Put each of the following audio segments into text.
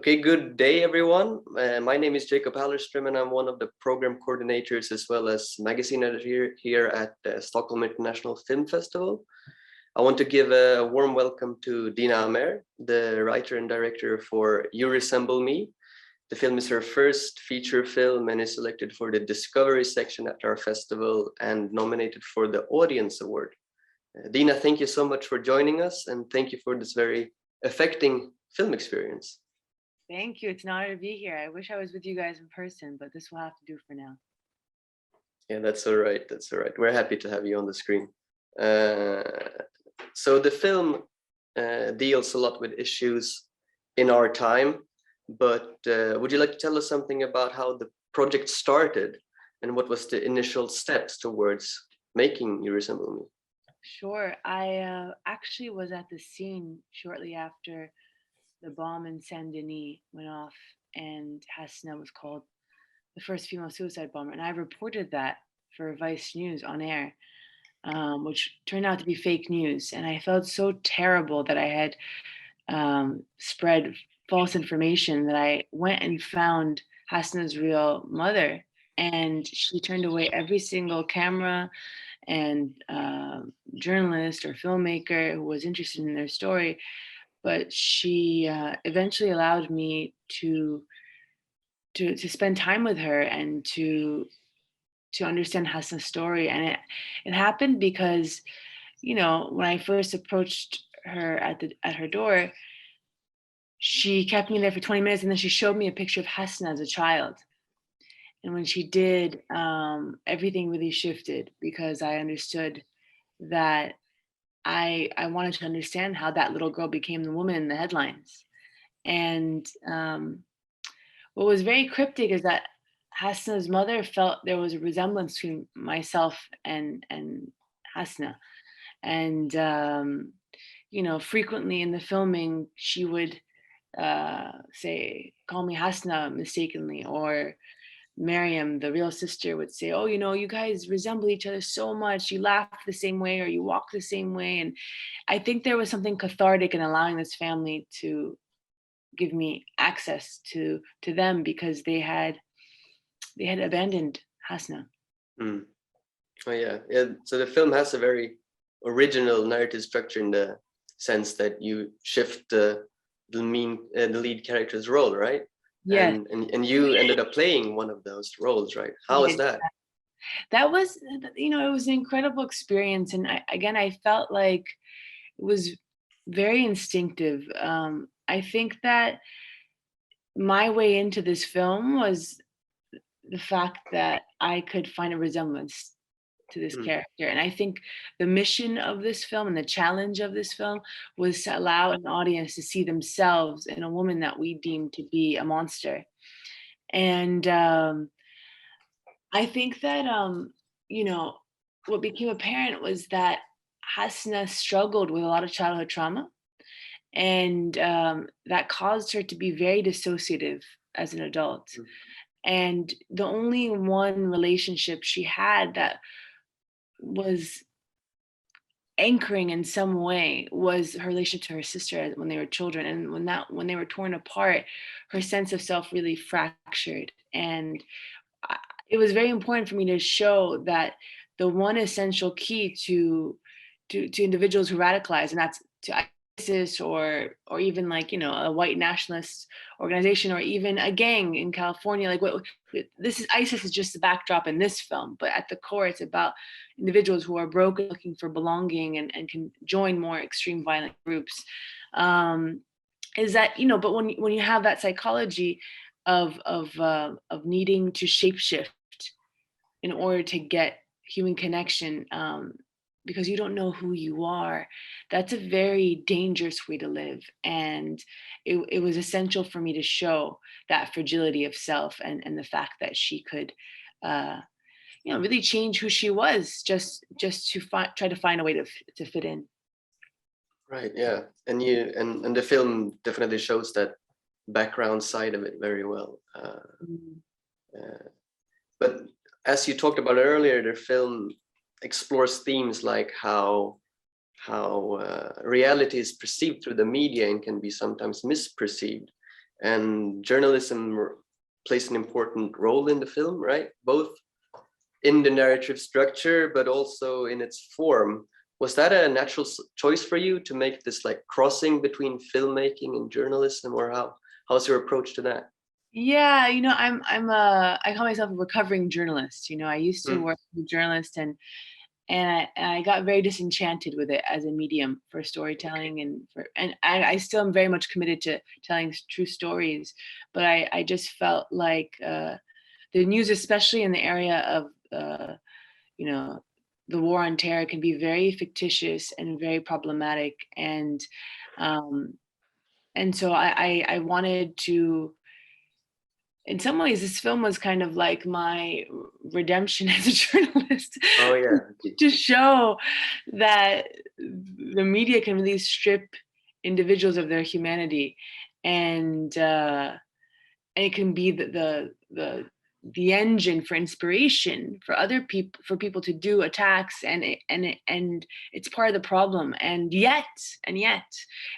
Okay, good day, everyone. My name is Jacob Hallerström, and I'm one of the program coordinators as well as magazine editor here at the Stockholm International Film Festival. I want to give a warm welcome to Dina Amer, the writer and director for You Resemble Me. The film is her first feature film and is selected for the Discovery section at our festival and nominated for the Audience Award. Dina, thank you so much for joining us, and thank you for this very affecting film experience. Thank you. It's an honor to be here. I wish I was with you guys in person, but this will have to do for now. Yeah, that's all right. That's all right. We're happy to have you on the screen. So the film deals a lot with issues in our time, but would you like to tell us something about how the project started and what was the initial steps towards making You Resemble Me? Sure. I actually was at the scene shortly after the bomb in Saint Denis went off and Hasna was called the first female suicide bomber. And I reported that for Vice News on air, which turned out to be fake news. And I felt so terrible that I had spread false information that I went and found Hasna's real mother. And she turned away every single camera and journalist or filmmaker who was interested in their story. But she eventually allowed me to spend time with her and to understand Hassan's story. And it happened because, you know, when I first approached her at her door, she kept me there for 20 minutes and then she showed me a picture of Hassan as a child. And when she did, everything really shifted because I understood that I wanted to understand how that little girl became the woman in the headlines. And what was very cryptic is that Hasna's mother felt there was a resemblance between myself and Hasna. And, you know, frequently in the filming, she would say, call me Hasna mistakenly, or Miriam, the real sister, would say, oh, you know, you guys resemble each other so much. You laugh the same way or you walk the same way. And I think there was something cathartic in allowing this family to give me access to them because they had abandoned Hasna. Mm. Oh yeah. So the film has a very original narrative structure in the sense that you shift the lead character's role, right? Yes. And you ended up playing one of those roles, right? How was that? That was, you know, it was an incredible experience. And I felt like it was very instinctive. I think that my way into this film was the fact that I could find a resemblance to this character. And I think the mission of this film and the challenge of this film was to allow an audience to see themselves in a woman that we deem to be a monster. And I think that, you know, what became apparent was that Hasna struggled with a lot of childhood trauma. And that caused her to be very dissociative as an adult. And the only one relationship she had that was anchoring in some way was her relationship to her sister when they were children. And when they were torn apart, her sense of self really fractured. And it was very important for me to show that the one essential key to individuals who radicalize, and that's to ISIS or even, like, you know, a white nationalist organization or even a gang in California. Like, what this is, ISIS is just the backdrop in this film, but at the core, it's about individuals who are broken, looking for belonging, and can join more extreme violent groups. Is that, you know, but when you have that psychology of needing to shapeshift in order to get human connection, because you don't know who you are, that's a very dangerous way to live. And it was essential for me to show that fragility of self and the fact that she could, you know, really change who she was just to try to find a way to fit in. Right. Yeah. And the film definitely shows that background side of it very well. But as you talked about earlier, the film explores themes like how reality is perceived through the media and can be sometimes misperceived. and journalism plays an important role in the film, right? Both in the narrative structure, but also in its form. Was that a natural choice for you to make this like crossing between filmmaking and journalism, or how's your approach to that? Yeah, I call myself a recovering journalist. I used to Mm, work as a journalist, and I got very disenchanted with it as a medium for storytelling, and I still am very much committed to telling true stories, but I just felt like the news, especially in the area of you know the war on terror, can be very fictitious and very problematic, um, and so I wanted to. In some ways, this film was kind of like my redemption as a journalist, oh yeah. to show that the media can really strip individuals of their humanity, and it can be the engine for inspiration for other people, for people to do attacks, and it's part of the problem. And yet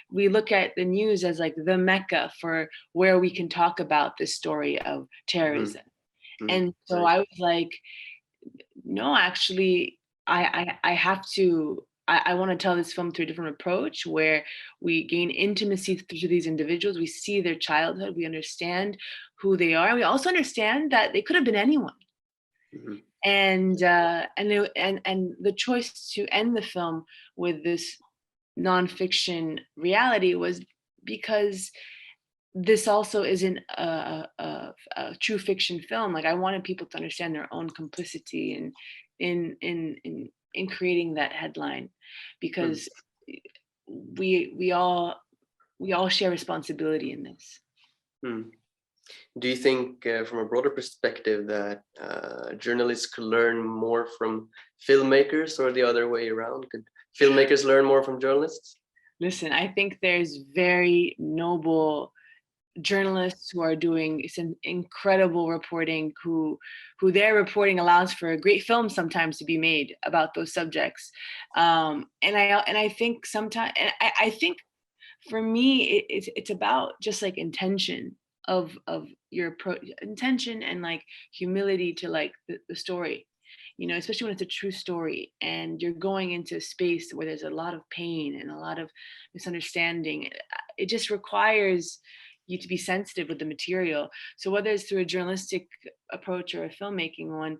we look at the news as like the mecca for where we can talk about this story of Mm, terrorism. mm, And so right. I was like, no, actually, I have to. I want to tell this film through a different approach, where we gain intimacy through these individuals. We see their childhood. We understand who they are. We also understand that they could have been anyone. Mhm, And the choice to end the film with this nonfiction reality was because this also isn't a true fiction film. Like, I wanted people to understand their own complicity in creating that headline, mm, because we all share responsibility in this. mm. Do you think, from a broader perspective, that journalists could learn more from filmmakers, or the other way around? Could filmmakers learn more from journalists? Listen, I think there's very noble journalists who are doing some incredible reporting, who their reporting allows for a great film sometimes to be made about those subjects. And I think sometimes, and I think for me, it's about just like intention of your intention, and like humility to like the story, especially when it's a true story and you're going into a space where there's a lot of pain and a lot of misunderstanding. It just requires you to be sensitive with the material. So whether it's through a journalistic approach or a filmmaking one,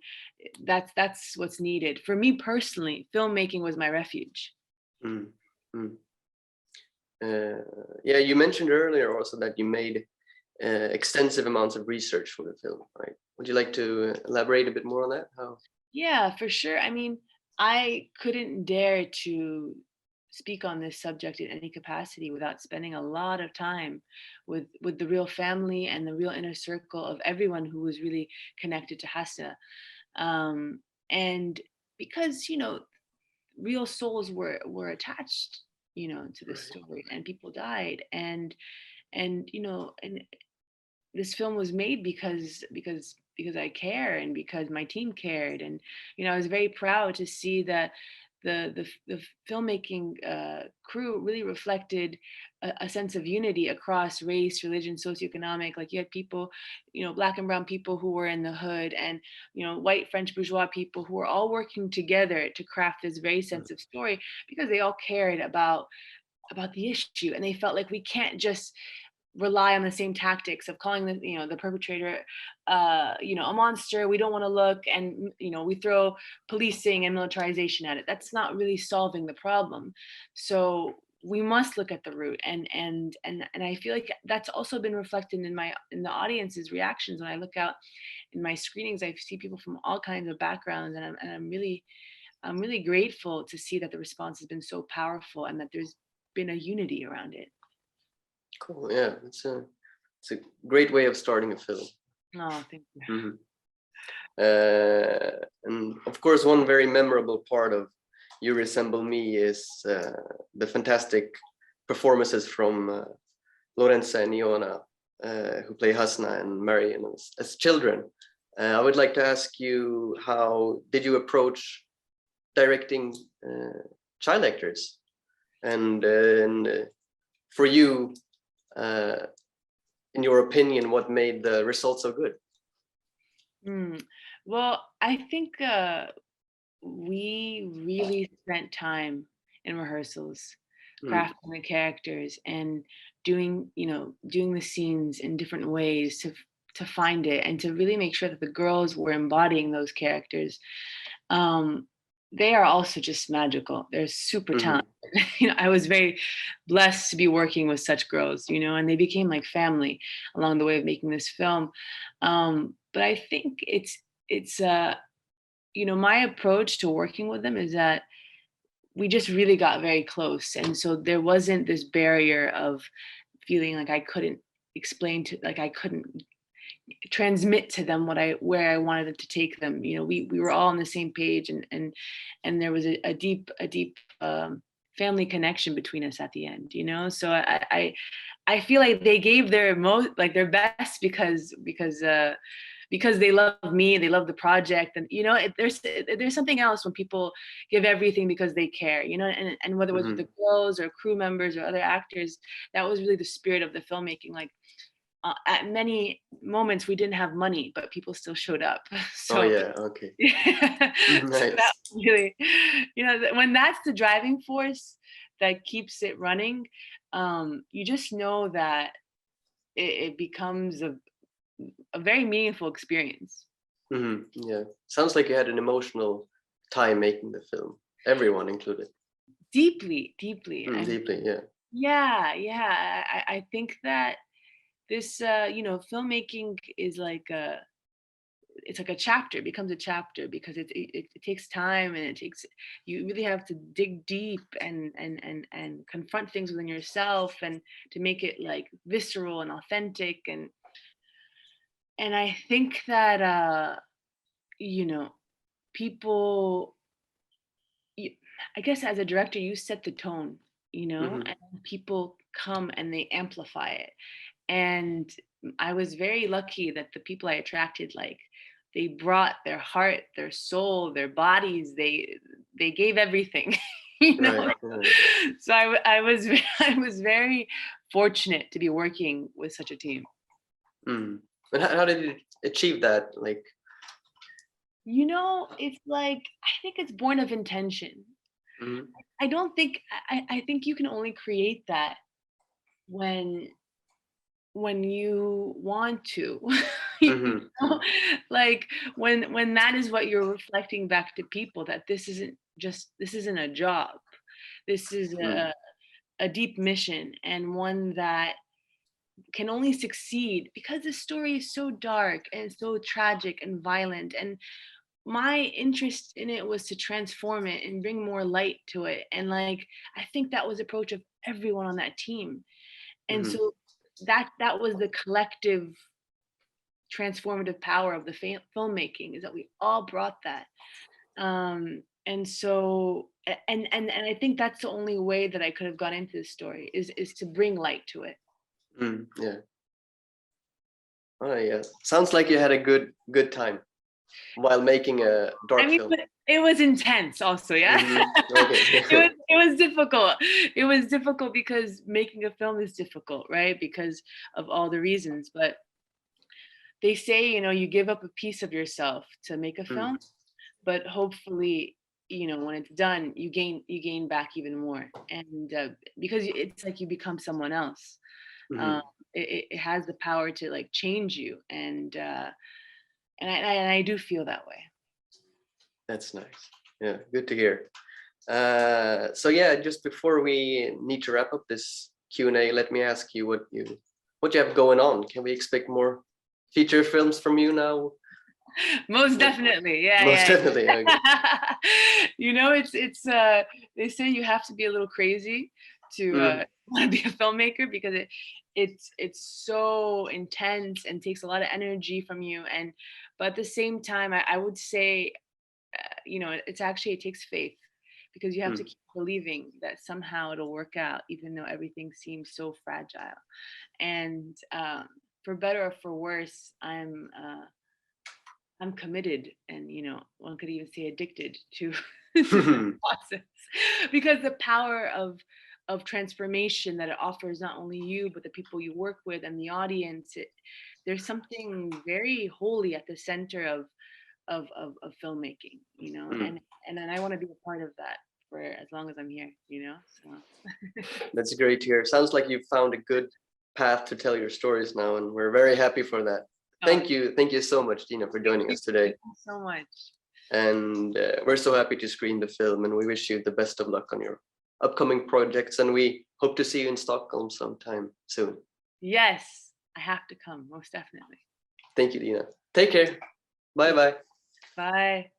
that's what's needed. For me personally, filmmaking was my refuge. Mm, mm. Yeah, you mentioned earlier also that you made extensive amounts of research for the film, right? Would you like to elaborate a bit more on that? How? Yeah, for sure. I mean, I couldn't dare to speak on this subject in any capacity without spending a lot of time with the real family and the real inner circle of everyone who was really connected to Hassa. And because, real souls were attached, to this Right. story, and people died, and this film was made because I care, and because my team cared. And I was very proud to see that the filmmaking crew really reflected a sense of unity across race, religion, socioeconomic. Like, you had people, black and brown people who were in the hood, and white French bourgeois people who were all working together to craft this very Mm, sense of story, because they all cared about the issue, and they felt like we can't just rely on the same tactics of calling the perpetrator a monster. We don't want to look, and we throw policing and militarization at it. That's not really solving the problem. So we must look at the root, and I feel like that's also been reflected in the audience's reactions. When I look out in my screenings, I see people from all kinds of backgrounds, and I'm really grateful to see that the response has been so powerful, and that there's been a unity around it. cool. Yeah, it's a great way of starting a film. Oh, thank you. Mhm. And of course, one very memorable part of You Resemble Me is the fantastic performances from Lorenza and Iona, who play Hasna and Marion as children. I would like to ask you, how did you approach directing child actors? And for you, uh, in your opinion, what made the result so good? Mm. Well, I think we really spent time in rehearsals Mm, crafting the characters and doing the scenes in different ways to find it and to really make sure that the girls were embodying those characters. um they are also just magical. They're super mhm, talented. I was very blessed to be working with such girls, and they became like family along the way of making this film. But I think it's my approach to working with them is that we just really got very close. And so there wasn't this barrier of feeling like I couldn't transmit to them where I wanted it to take them. We were all on the same page, and there was a deep family connection between us at the end. So I feel like they gave their best because they love me, they love the project. And there's something else when people give everything because they care, and whether it was with mhm. the girls or crew members or other actors, that was really the spirit of the filmmaking. Like, at many moments we didn't have money, but people still showed up. Oh So yeah, okay. yeah, so that Nice. really, when that's the driving force that keeps it running, you just know that it becomes a very meaningful experience. Yeah. Sounds like you had an emotional time making the film. Everyone included. Deeply, deeply. I mean, Deeply, yeah. yeah, yeah. I think that this, filmmaking is like it's like a chapter. It becomes a chapter because it takes time, and you really have to dig deep and confront things within yourself, and to make it like visceral and authentic. And I think that you know people you, I guess as a director, you set the tone, Hmm. and people come and they amplify it. And I was very lucky that the people I attracted, like, they brought their heart, their soul, their bodies. They gave everything, you know. Right. Right. So I was I was very fortunate to be working with such a team. Mm. And how did you achieve that? Like, It's like, I think it's born of intention. mhm, I don't think I think you can only create that when you want to. You mhm, know? Like, when that is what you're reflecting back to people, that this isn't a job. This is mm, a deep mission, and one that can only succeed because the story is so dark and so tragic and violent. And my interest in it was to transform it and bring more light to it. And, like, I think that was the approach of everyone on that team. And mhm, so that was the collective transformative power of the filmmaking, is that we all brought that. And so and I think that's the only way that I could have gone into this story, is to bring light to it. yeah. Oh yeah. Sounds like you had a good time while making a I dark mean, film. but it was intense also, yeah. Okay. It was difficult. It was difficult because making a film is difficult, right? Because of all the reasons. But they say, you give up a piece of yourself to make a Mm, film, but hopefully, when it's done, you gain back even more. And because it's like you become someone else. um, mhm. it has the power to, like, change you. And I do feel that way. That's nice. Yeah, good to hear. So yeah, just before we need to wrap up this Q&A, let me ask you what you have going on. Can we expect more feature films from you now? Most Like, definitely, yeah, most yeah. definitely. Okay. It's they say you have to be a little crazy to Mm, want to be a filmmaker, because it's so intense and takes a lot of energy from you. And but at the same time, I would say, it takes faith, because you have to mm, keep believing that somehow it'll work out, even though everything seems so fragile. And for better or for worse, I'm committed, and one could even say addicted to, to the process, because the power of transformation that it offers not only you but the people you work with and the audience. There's something very holy at the center of filmmaking, you know, Mm. and then I want to be a part of that for as long as I'm here, you know. So That's great to hear. Sounds like you've found a good path to tell your stories now, and we're very happy for that. oh, Thank you so much, Dina, for joining us today. thank you so much. And we're so happy to screen the film, and we wish you the best of luck on your upcoming projects. And we hope to see you in Stockholm sometime soon. Yes, I have to come, most definitely. Thank you, Dina. Take care. Bye bye. Bye.